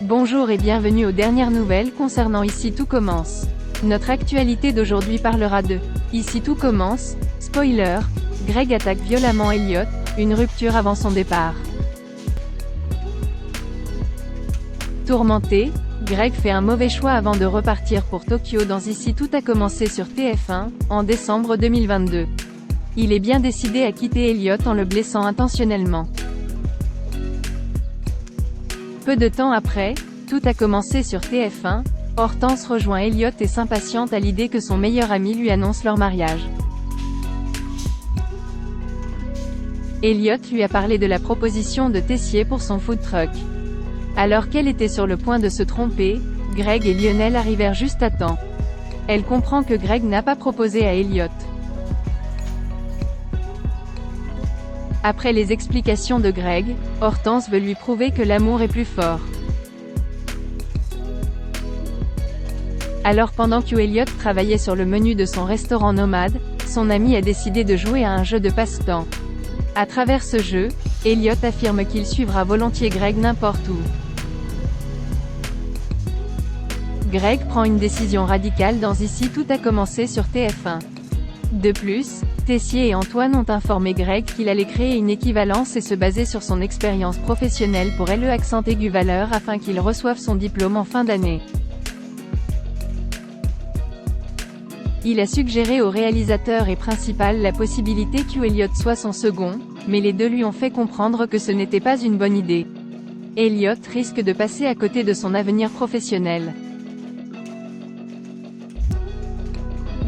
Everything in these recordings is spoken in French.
Bonjour et bienvenue aux dernières nouvelles concernant Ici tout commence. Notre actualité d'aujourd'hui parlera de Ici tout commence, spoiler, Greg attaque violemment Elliot, une rupture avant son départ. Tourmenté, Greg fait un mauvais choix avant de repartir pour Tokyo dans Ici tout a commencé sur TF1, en décembre 2022. Il est bien décidé à quitter Elliot en le blessant intentionnellement. Peu de temps après, tout a commencé sur TF1, Hortense rejoint Elliot et s'impatiente à l'idée que son meilleur ami lui annonce leur mariage. Elliot lui a parlé de la proposition de Tessier pour son food truck. Alors qu'elle était sur le point de se tromper, Greg et Lionel arrivèrent juste à temps. Elle comprend que Greg n'a pas proposé à Elliot. Après les explications de Greg, Hortense veut lui prouver que l'amour est plus fort. Alors pendant que Elliot travaillait sur le menu de son restaurant nomade, son ami a décidé de jouer à un jeu de passe-temps. À travers ce jeu, Elliot affirme qu'il suivra volontiers Greg n'importe où. Greg prend une décision radicale dans Ici tout a commencé sur TF1. De plus, Tessier et Antoine ont informé Greg qu'il allait créer une équivalence et se baser sur son expérience professionnelle pour LE accent aigu valeur afin qu'il reçoive son diplôme en fin d'année. Il a suggéré au réalisateur et principal la possibilité qu'Elliot soit son second, mais les deux lui ont fait comprendre que ce n'était pas une bonne idée. Elliot risque de passer à côté de son avenir professionnel.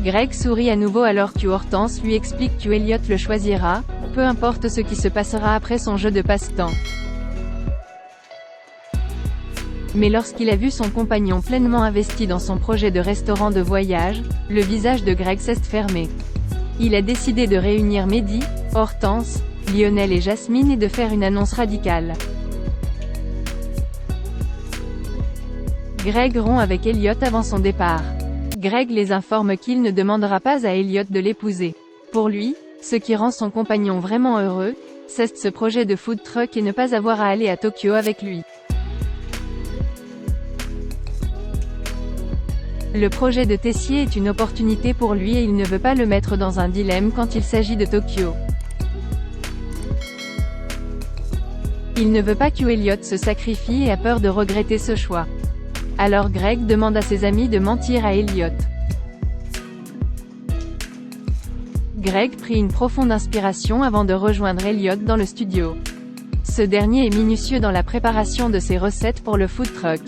Greg sourit à nouveau alors que Hortense lui explique qu'Elliot le choisira, peu importe ce qui se passera après son jeu de passe-temps. Mais lorsqu'il a vu son compagnon pleinement investi dans son projet de restaurant de voyage, le visage de Greg s'est fermé. Il a décidé de réunir Mehdi, Hortense, Lionel et Jasmine et de faire une annonce radicale. Greg rompt avec Elliot avant son départ. Greg les informe qu'il ne demandera pas à Elliot de l'épouser. Pour lui, ce qui rend son compagnon vraiment heureux, c'est ce projet de food truck et ne pas avoir à aller à Tokyo avec lui. Le projet de Tessier est une opportunité pour lui et il ne veut pas le mettre dans un dilemme quand il s'agit de Tokyo. Il ne veut pas qu'Elliot se sacrifie et a peur de regretter ce choix. Alors Greg demande à ses amis de mentir à Elliot. Greg prit une profonde inspiration avant de rejoindre Elliot dans le studio. Ce dernier est minutieux dans la préparation de ses recettes pour le food truck.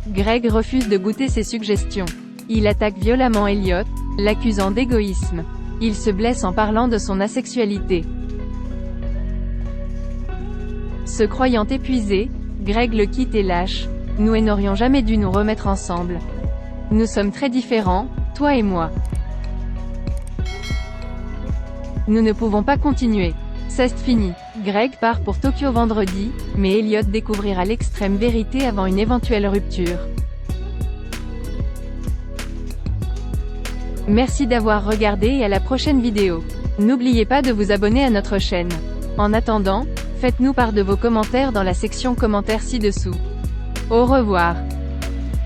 Greg refuse de goûter ses suggestions. Il attaque violemment Elliot, l'accusant d'égoïsme. Il se blesse en parlant de son asexualité. Se croyant épuisé, Greg le quitte et lâche. Nous n'aurions jamais dû nous remettre ensemble. Nous sommes très différents, toi et moi. Nous ne pouvons pas continuer. C'est fini. Greg part pour Tokyo vendredi, mais Elliot découvrira l'extrême vérité avant une éventuelle rupture. Merci d'avoir regardé et à la prochaine vidéo. N'oubliez pas de vous abonner à notre chaîne. En attendant, faites-nous part de vos commentaires dans la section commentaires ci-dessous. Au revoir.